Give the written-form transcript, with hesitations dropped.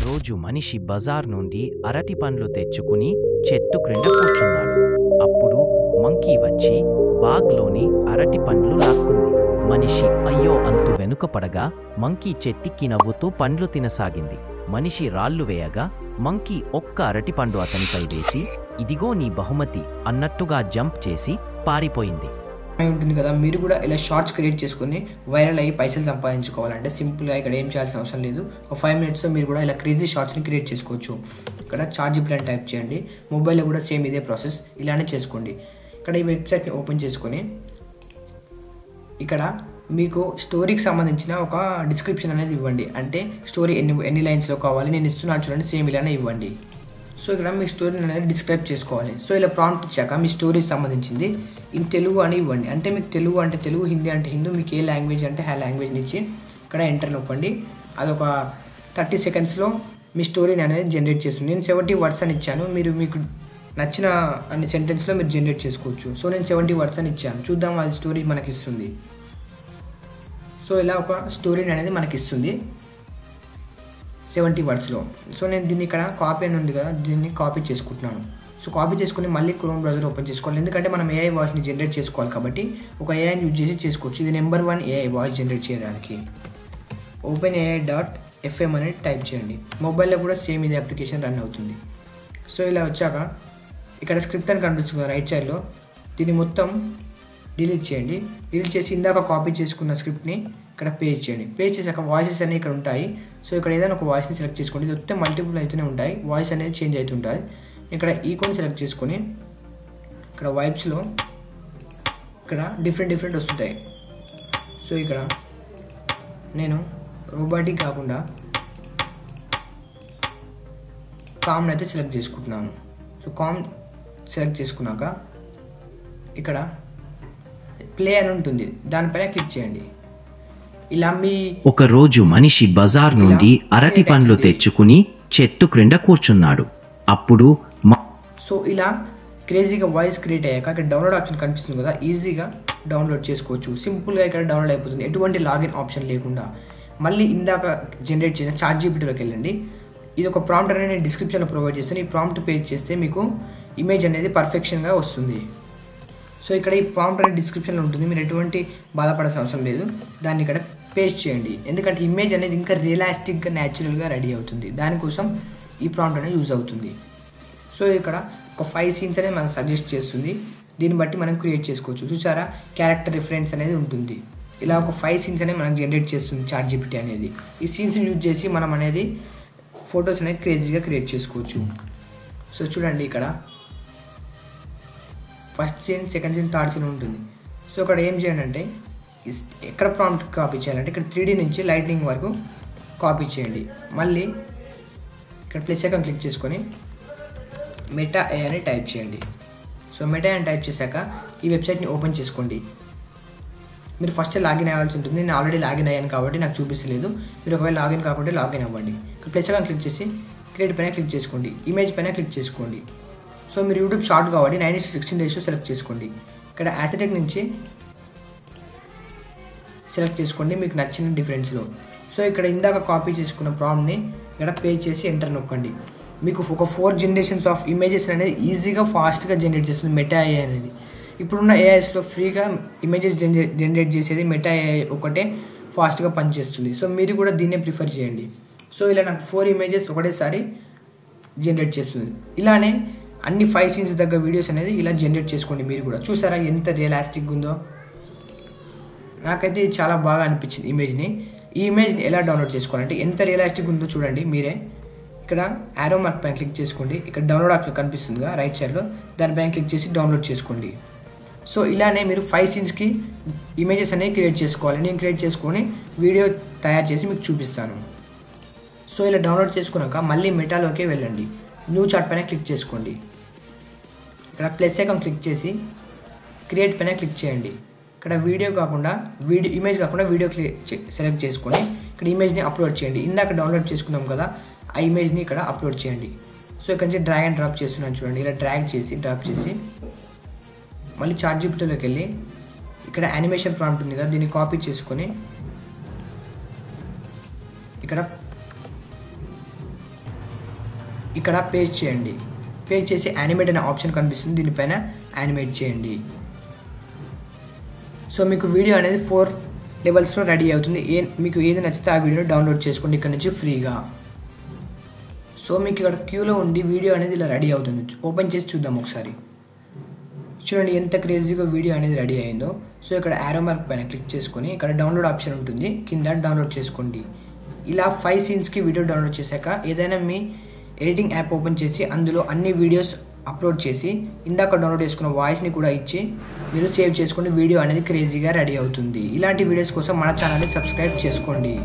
రోజు మనిషి బజార్ నుండి అరటి పండ్లు తెచ్చుకుని చెట్టు క్రింద కూర్చున్నాడు. అప్పుడు మంకీ వచ్చి బాగ్లోని అరటి పండ్లు లాక్కుంది. మనిషి అయ్యో అంటూ వెనుకపడగా మంకీ చెట్టికి నవ్వుతూ పండ్లు తినసాగింది. మనిషి రాళ్లు వేయగా మంకీ ఒక్క అరటిపండు అతనిపై వేసి ఇదిగో నీ బహుమతి అన్నట్టుగా జంప్ చేసి పారిపోయింది. ఉంటుంది కదా, మీరు కూడా ఇలా షార్ట్స్ క్రియేట్ చేసుకుని వైరల్ అయ్యి పైసలు సంపాదించుకోవాలంటే సింపుల్గా ఇక్కడ ఏం చేయాల్సిన అవసరం లేదు. ఒక 5 minutesలో మీరు కూడా ఇలా క్రేజీ షార్ట్స్ని క్రియేట్ చేసుకోవచ్చు. ఇక్కడ ChatGPT అని టైప్ చేయండి. మొబైల్లో కూడా సేమ్ ఇదే ప్రాసెస్, ఇలానే చేసుకోండి. ఇక్కడ ఈ వెబ్సైట్ని ఓపెన్ చేసుకొని ఇక్కడ మీకు స్టోరీకి సంబంధించిన ఒక డిస్క్రిప్షన్ అనేది ఇవ్వండి. అంటే స్టోరీ ఎన్ని లైన్స్లో కావాలి, నేను ఇస్తున్నాను చూడండి, సేమ్ ఇలానే ఇవ్వండి. సో ఇక్కడ మీ స్టోరీని అనేది డిస్క్రైబ్ చేసుకోవాలి. సో ఇలా ప్రాంప్ట్ ఇచ్చాక మీ స్టోరీకి సంబంధించింది ఇన్ తెలుగు అని ఇవ్వండి. అంటే మీకు తెలుగు అంటే తెలుగు, హిందీ అంటే హిందీ, మీకు ఏ లాంగ్వేజ్ అంటే ఆ లాంగ్వేజ్ని ఇచ్చి ఇక్కడ ఎంటర్ నొక్కండి. అదొక 30 secondsలో మీ స్టోరీని అనేది జనరేట్ చేస్తుంది. నేను 70 words అని ఇచ్చాను. మీకు నచ్చిన అన్ని సెంటెన్స్లో మీరు జనరేట్ చేసుకోవచ్చు. సో నేను 70 words అని ఇచ్చాను. చూద్దాం అది స్టోరీ మనకి ఇస్తుంది. సో ఇలా ఒక స్టోరీని అనేది మనకి ఇస్తుంది 70 wordsలో. సో నేను దీన్ని ఇక్కడ కాపీ అని ఉంది కదా, దీన్ని కాపీ చేసుకుంటున్నాను. సో కాపీ చేసుకుని మళ్ళీ క్రోమ్ బ్రౌజర్ ఓపెన్ చేసుకోవాలి. ఎందుకంటే మనం AI వాయిస్ని జనరేట్ చేసుకోవాలి కాబట్టి ఒక AIని యూజ్ చేసి చేసుకోవచ్చు. ఇది నెంబర్ 1 AI వాయిస్ జనరేట్ చేయడానికి. openai.fm అనేది టైప్ చేయండి. మొబైల్లో కూడా సేమ్ ఇది అప్లికేషన్ రన్ అవుతుంది. సో ఇలా వచ్చాక ఇక్కడ స్క్రిప్ట్ అని కనిపిస్తుంది రైట్ సైడ్లో, దీన్ని మొత్తం డిలీట్ చేయండి. డిలీట్ చేసి ఇందాక కాపీ చేసుకున్న స్క్రిప్ట్ని ఇక్కడ పేస్ట్ చేయండి. పేస్ట్ చేసాక వాయిసెస్ అనేవి ఇక్కడ ఉంటాయి. సో ఇక్కడ ఏదైనా ఒక వాయిస్ని సెలెక్ట్ చేసుకోండి. ఇది వస్తే మల్టిపుల్ అవుతూనే ఉంటాయి, వాయిస్ అనేది చేంజ్ అవుతుంటుంది. ఇక్కడ ఈకోని సెలెక్ట్ చేసుకొని ఇక్కడ వైబ్స్లో ఇక్కడ డిఫరెంట్ వస్తుంటాయి. సో ఇక్కడ నేను రోబోటిక్ కాకుండా కామ్ని అయితే సెలెక్ట్ చేసుకుంటున్నాను. సో కామ్ సెలెక్ట్ చేసుకున్నాక ఇక్కడ ప్లే అని ఉంటుంది, దానిపైన క్లిక్ చేయండి. ఇలా మీ ఒక రోజు మనిషి బజార్ నుండి అరటి పండ్లు తెచ్చుకుని చెట్టు క్రింద కూర్చున్నాడు. అప్పుడు సో ఇలా క్రేజీగా వాయిస్ క్రియేట్ అయ్యాక ఇక్కడ డౌన్లోడ్ ఆప్షన్ కనిపిస్తుంది కదా, ఈజీగా డౌన్లోడ్ చేసుకోవచ్చు. సింపుల్గా ఇక్కడ డౌన్లోడ్ అయిపోతుంది, ఎటువంటి లాగిన్ ఆప్షన్ లేకుండా. మళ్ళీ ఇందాక జనరేట్ చేసిన ChatGPTలోకి వెళ్ళండి. ఇది ఒక ప్రాంప్ట్ అనేది నేను డిస్క్రిప్షన్లో ప్రొవైడ్ చేస్తాను. ఈ ప్రాంప్ట్ పేజ్ చేస్తే మీకు ఇమేజ్ అనేది పర్ఫెక్షన్గా వస్తుంది. సో ఇక్కడ ఈ ప్రాంప్ట్ అనేది డిస్క్రిప్షన్లో ఉంటుంది, మీరు ఎటువంటి బాధపడాల్సిన అవసరం లేదు. దాన్ని ఇక్కడ పేస్ట్ చేయండి. ఎందుకంటే ఇమేజ్ అనేది ఇంకా రియలిస్టిక్గా న్యాచురల్గా రెడీ అవుతుంది, దానికోసం ఈ ప్రాంప్ట్ అనేది యూజ్ అవుతుంది. సో ఇక్కడ ఒక 5 scenes అనేది మనకు సజెస్ట్ చేస్తుంది, దీన్ని బట్టి మనం క్రియేట్ చేసుకోవచ్చు. చూసారా, క్యారెక్టర్ రిఫరెన్స్ అనేది ఉంటుంది. ఇలా ఒక 5 scenes అనేది మనకు జనరేట్ చేస్తుంది ChatGPT అనేది. ఈ సీన్స్ని యూజ్ చేసి మనం అనేది ఫొటోస్ అనేది క్రేజీగా క్రియేట్ చేసుకోవచ్చు. సో చూడండి, ఇక్కడ first scene, second scene, third scene ఉంటుంది. సో ఇక్కడ ఏం చేయండి అంటే ఎక్కడ ప్రాంప్ట్ కాపీ చేయాలంటే ఇక్కడ 3D నుంచి లైట్నింగ్ వరకు కాపీ చేయండి. మళ్ళీ ఇక్కడ ప్లస్ ఐకాన్ క్లిక్ చేసుకొని మెటా AI అని టైప్ చేయండి. సో మెటా AI అని టైప్ చేశాక ఈ వెబ్సైట్ని ఓపెన్ చేసుకోండి. మీరు ఫస్ట్ లాగిన్ అవ్వాల్సి ఉంటుంది. నేను ఆల్రెడీ లాగిన్ అయ్యాను కాబట్టి నాకు చూపిస్తలేదు. మీరు ఒకవేళ లాగిన్ కాకుంటే లాగిన్ అవ్వండి. ఇక్కడ ప్లస్ ఐకాన్ క్లిక్ చేసి క్రియేట్ పైన క్లిక్ చేసుకోండి, ఇమేజ్ పైన క్లిక్ చేసుకోండి. సో మీరు యూట్యూబ్ షార్ట్ కాబట్టి 9:16 రేషియో సెలెక్ట్ చేసుకోండి. ఇక్కడ యాస్థెటిక్ నుంచి సెలెక్ట్ చేసుకోండి మీకు నచ్చిన డిఫరెన్స్లో. సో ఇక్కడ ఇందాక కాపీ చేసుకున్న ప్రాంప్ట్ని ఇక్కడ పేస్ట్ చేసి ఎంటర్ నొక్కండి. మీకు ఒక 4 generations ఆఫ్ ఇమేజెస్ అనేది ఈజీగా ఫాస్ట్గా జనరేట్ చేస్తుంది మెటా AI అనేది. ఇప్పుడున్న AIస్లో ఫ్రీగా ఇమేజెస్ జనరేట్ చేసేది మెటా AI ఒకటే ఫాస్ట్గా పనిచేస్తుంది. సో మీరు కూడా దీన్నే ప్రిఫర్ చేయండి. సో ఇలా నాకు 4 images ఒకటేసారి జనరేట్ చేస్తుంది. ఇలానే అన్ని 5 scenes దగ్గర వీడియోస్ అనేది ఇలా జనరేట్ చేసుకోండి. మీరు కూడా చూసారా ఎంత రియలిస్టిక్ ఉందో. నాకైతే ఇది చాలా బాగా అనిపించింది ఇమేజ్ని. ఈ ఇమేజ్ని ఎలా డౌన్లోడ్ చేసుకోవాలంటే ఎంత రియలిస్టిక్ ఉందో చూడండి మీరే. ఇక్కడ యారో మార్క్ పైన క్లిక్ చేసుకోండి. ఇక్కడ డౌన్లోడ్ ఆప్షన్ కనిపిస్తుందిగా రైట్ సైడ్లో, దానిపైన క్లిక్ చేసి డౌన్లోడ్ చేసుకోండి. సో ఇలానే మీరు 5 scenesకి ఇమేజెస్ అనేవి క్రియేట్ చేసుకోవాలి. నేను క్రియేట్ చేసుకొని వీడియో తయారు చేసి మీకు చూపిస్తాను. సో ఇలా డౌన్లోడ్ చేసుకున్నాక మళ్ళీ మెటాలోకి వెళ్ళండి. న్యూ చార్ట్ పైన క్లిక్ చేసుకోండి. ఇక్కడ ప్లస్ ఐకాన్ క్లిక్ చేసి క్రియేట్ పైన క్లిక్ చేయండి. ఇక్కడ ఇమేజ్ కాకుండా వీడియో సెలెక్ట్ చేసుకొని ఇక్కడ ఇమేజ్ని అప్లోడ్ చేయండి. ఇందాక డౌన్లోడ్ చేసుకున్నాం కదా, ఆ ఇమేజ్ని ఇక్కడ అప్లోడ్ చేయండి. సో ఇక్కడ నుంచి డ్రాగ్ అండ్ డ్రాప్ చేస్తున్నాను చూడండి. ఇలా డ్రాగ్ చేసి డ్రాప్ చేసి మళ్ళీ ChatGPTలోకి వెళ్ళి ఇక్కడ యానిమేషన్ ప్రాంప్ట్ ఉంది కదా, దీన్ని కాపీ చేసుకొని ఇక్కడ ఇక్కడ పేస్ట్ చేయండి. పేస్ట్ చేసి యానిమేట్ అనే ఆప్షన్ కనిపిస్తుంది, దీనిపైన యానిమేట్ చేయండి. సో మీకు వీడియో అనేది 4 లెవెల్స్లో రెడీ అవుతుంది. మీకు ఏది నచ్చితే ఆ వీడియోని డౌన్లోడ్ చేసుకోండి ఇక్కడ నుంచి ఫ్రీగా. సో మీకు ఇక్కడ క్యూలో ఉండి వీడియో అనేది ఇలా రెడీ అవుతుంది. ఓపెన్ చేసి చూద్దాం ఒకసారి. చూడండి ఎంత క్రేజీగా వీడియో అనేది రెడీ అయిందో. సో ఇక్కడ యారో మార్క్ పైన క్లిక్ చేసుకొని ఇక్కడ డౌన్లోడ్ ఆప్షన్ ఉంటుంది, కింద డౌన్లోడ్ చేసుకోండి. ఇలా 5 సీన్స్కి వీడియో డౌన్లోడ్ చేశాక ఏదైనా మీ ఎడిటింగ్ యాప్ ఓపెన్ చేసి అందులో అన్ని వీడియోస్ అప్లోడ్ చేసి ఇందాక డౌన్లోడ్ చేసుకున్న వాయిస్ని కూడా ఇచ్చి మీరు సేవ్ చేసుకోండి. వీడియో అనేది క్రేజీగా రెడీ అవుతుంది. ఇలాంటి వీడియోస్ కోసం మన ఛానల్ని సబ్స్క్రైబ్ చేసుకోండి.